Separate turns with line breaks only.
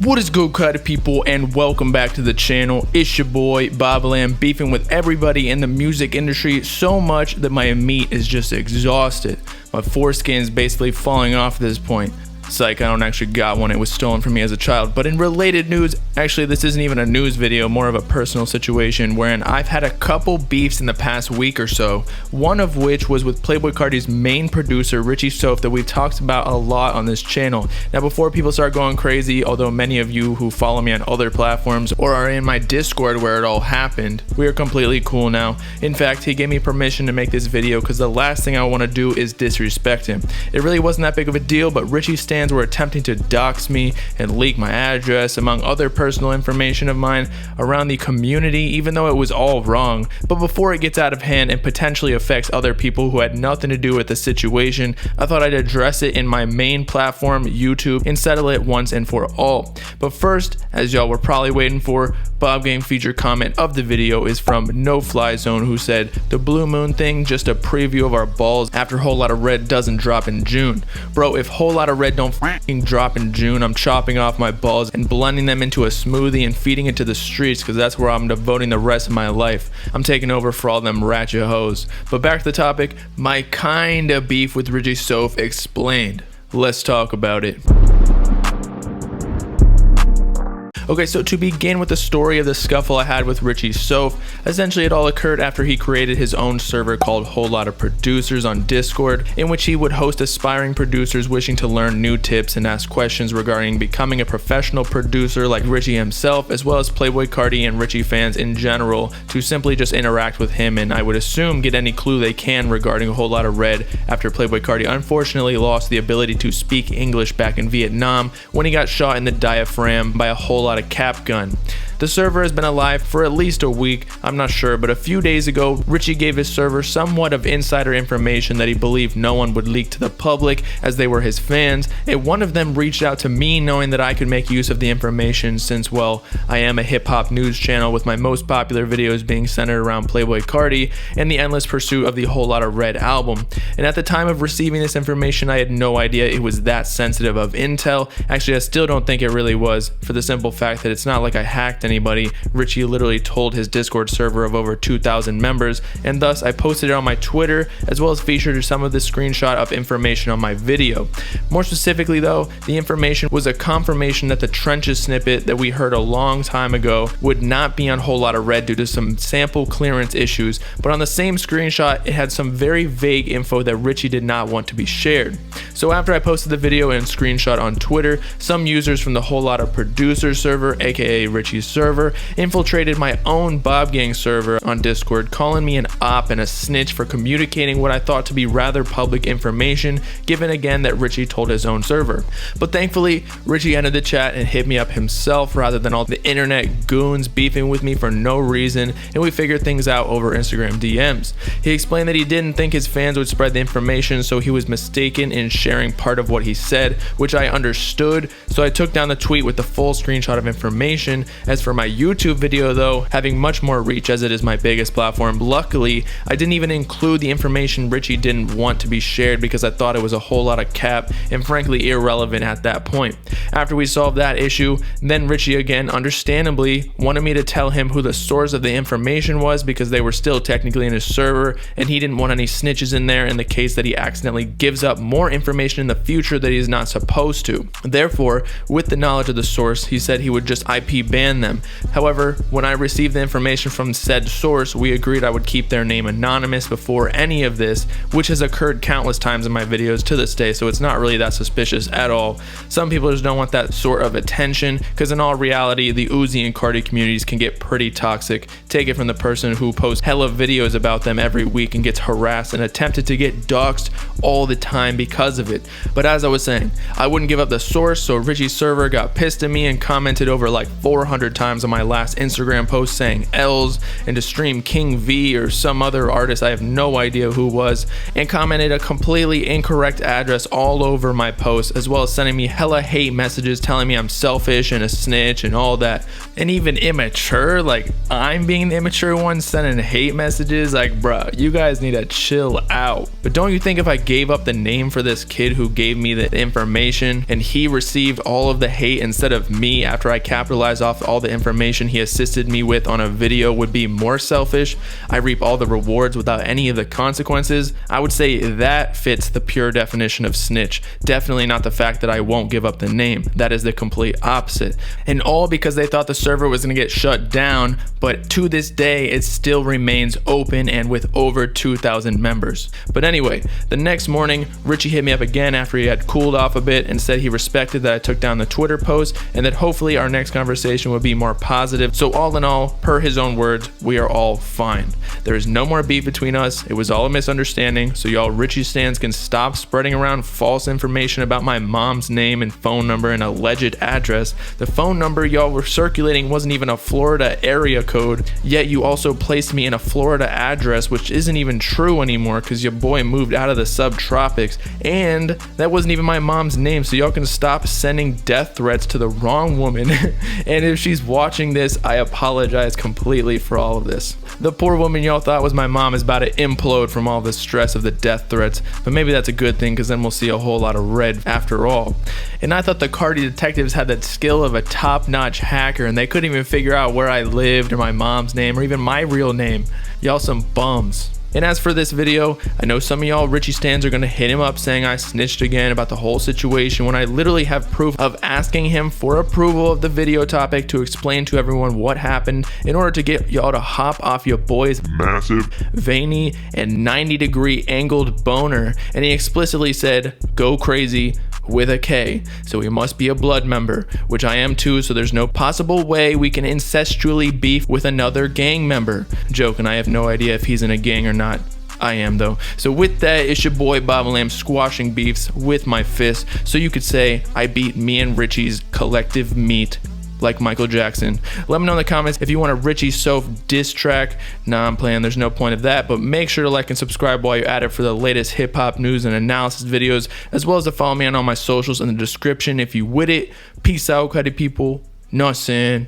What is good, Carti people, and welcome back to the channel. It's your boy Bobbalam, beefing with everybody in the music industry so much that my meat is just exhausted. My foreskin is basically falling off at this point. Psych, I don't actually got one, it was stolen from me as a child. But in related news, actually this isn't even a news video, more of a personal situation wherein I've had a couple beefs in the past week or so, one of which was with Playboi Carti's main producer, Richie Souf, that we've talked about a lot on this channel. Now before people start going crazy, although many of you who follow me on other platforms or are in my Discord where it all happened, we are completely cool now. In fact, he gave me permission to make this video because the last thing I want to do is disrespect him. It really wasn't that big of a deal, but Richie stands were attempting to dox me and leak my address among other personal information of mine around the community, even though it was all wrong. But before it gets out of hand and potentially affects other people who had nothing to do with the situation, I thought I'd address it in my main platform, YouTube, and settle it once and for all. But first, as y'all were probably waiting for, Bob Gang feature comment of the video is from No Fly Zone, who said, "The Blue Moon thing, just a preview of our balls after Whole Lotta Red doesn't drop in June." Bro, if Whole Lotta Red don't f***ing drop in June, I'm chopping off my balls and blending them into a smoothie and feeding it to the streets, because that's where I'm devoting the rest of my life. I'm taking over for all them ratchet hoes. But back to the topic, my kinda beef with Richie Souf explained. Let's talk about it. Okay, so to begin with the story of the scuffle I had with Richie Souf, essentially it all occurred after he created his own server called Whole Lotta Producers on Discord, in which he would host aspiring producers wishing to learn new tips and ask questions regarding becoming a professional producer like Richie himself, as well as Playboi Carti and Richie fans in general, to simply just interact with him and I would assume get any clue they can regarding Whole Lotta Red after Playboi Carti unfortunately lost the ability to speak English back in Vietnam when he got shot in the diaphragm by a whole lot of cap gun. The server has been alive for at least a week, I'm not sure, but a few days ago, Richie gave his server somewhat of insider information that he believed no one would leak to the public as they were his fans, and one of them reached out to me knowing that I could make use of the information since, well, I am a hip-hop news channel with my most popular videos being centered around Playboi Carti and the endless pursuit of the Whole Lotta Red album. And at the time of receiving this information, I had no idea it was that sensitive of intel. Actually, I still don't think it really was, for the simple fact that it's not like I hacked anybody. Richie literally told his Discord server of over 2,000 members, and thus I posted it on my Twitter as well as featured some of the screenshot of information on my video. More specifically though, the information was a confirmation that the Trenches snippet that we heard a long time ago would not be on Whole Lotta Red due to some sample clearance issues, but on the same screenshot it had some very vague info that Richie did not want to be shared. So after I posted the video and screenshot on Twitter, some users from the Whole Lotta Producer server, aka Richie's server, infiltrated my own Bob Gang server on Discord, calling me an op and a snitch for communicating what I thought to be rather public information, given again that Richie told his own server. But thankfully, Richie ended the chat and hit me up himself rather than all the internet goons beefing with me for no reason, and we figured things out over Instagram DMs. He explained that he didn't think his fans would spread the information, so he was mistaken in sharing part of what he said, which I understood, so I took down the tweet with the full screenshot of information. As for my YouTube video though, having much more reach as it is my biggest platform, luckily I didn't even include the information Richie didn't want to be shared because I thought it was a whole lot of cap and frankly irrelevant at that point. After we solved that issue, then Richie again understandably wanted me to tell him who the source of the information was because they were still technically in his server and he didn't want any snitches in there in the case that he accidentally gives up more information in the future that he's not supposed to. Therefore, with the knowledge of the source, he said he would just IP ban them. However, when I received the information from said source, we agreed I would keep their name anonymous before any of this, which has occurred countless times in my videos to this day, so it's not really that suspicious at all. Some people just don't want that sort of attention, because in all reality, the Uzi and Carti communities can get pretty toxic. Take it from the person who posts hella videos about them every week and gets harassed and attempted to get doxxed all the time because of it. But as I was saying, I wouldn't give up the source, so Richie's server got pissed at me and commented over like 400 times on my last Instagram post saying L's and to stream King V or some other artist I have no idea who was, and commented a completely incorrect address all over my post, as well as sending me hella hate messages telling me I'm selfish and a snitch and all that, and even immature. Like, I'm being the immature one sending hate messages. Like, bruh, you guys need to chill out. But don't you think if I gave up the name for this kid who gave me the information, and he received all of the hate instead of me after I capitalized off all the information he assisted me with on a video would be more selfish. I reap all the rewards without any of the consequences. I would say that fits the pure definition of snitch. Definitely not the fact that I won't give up the name. That is the complete opposite. And all because they thought the server was going to get shut down, but to this day it still remains open and with over 2,000 members. But anyway, the next morning Richie hit me up again after he had cooled off a bit and said he respected that I took down the Twitter post and that hopefully our next conversation would be more positive. So all in all, per his own words, we are all fine. There is no more beef between us. It was all a misunderstanding, so y'all Richie stans can stop spreading around false information about my mom's name and phone number and alleged address. The phone number y'all were circulating wasn't even a Florida area code, yet you also placed me in a Florida address, which isn't even true anymore because your boy moved out of the subtropics, and that wasn't even my mom's name, so y'all can stop sending death threats to the wrong woman. And if she's watching this, I apologize completely for all of this. The poor woman y'all thought was my mom is about to implode from all the stress of the death threats, but maybe that's a good thing because then we'll see a whole lot of red after all. And I thought the Carti detectives had that skill of a top-notch hacker and they couldn't even figure out where I lived or my mom's name or even my real name. Y'all some bums. And as for this video, I know some of y'all Richie stans are gonna hit him up saying I snitched again about the whole situation when I literally have proof of asking him for approval of the video topic to explain to everyone what happened in order to get y'all to hop off your boy's massive, veiny, and 90-degree angled boner. And he explicitly said, go crazy, with a K, so he must be a blood member, which I am too, so there's no possible way we can incestually beef with another gang member. Joke, and I have no idea if he's in a gang or not. I am though. So with that, it's your boy Bobbalam squashing beefs with my fist, so you could say I beat me and Richie's collective meat like Michael Jackson. Let me know in the comments if you want a Richie Souf diss track. Nah, I'm playing, there's no point of that, but make sure to like and subscribe while you're at it for the latest hip-hop news and analysis videos, as well as to follow me on all my socials in the description if you with it. Peace out, Carti people. Know what I'm saying?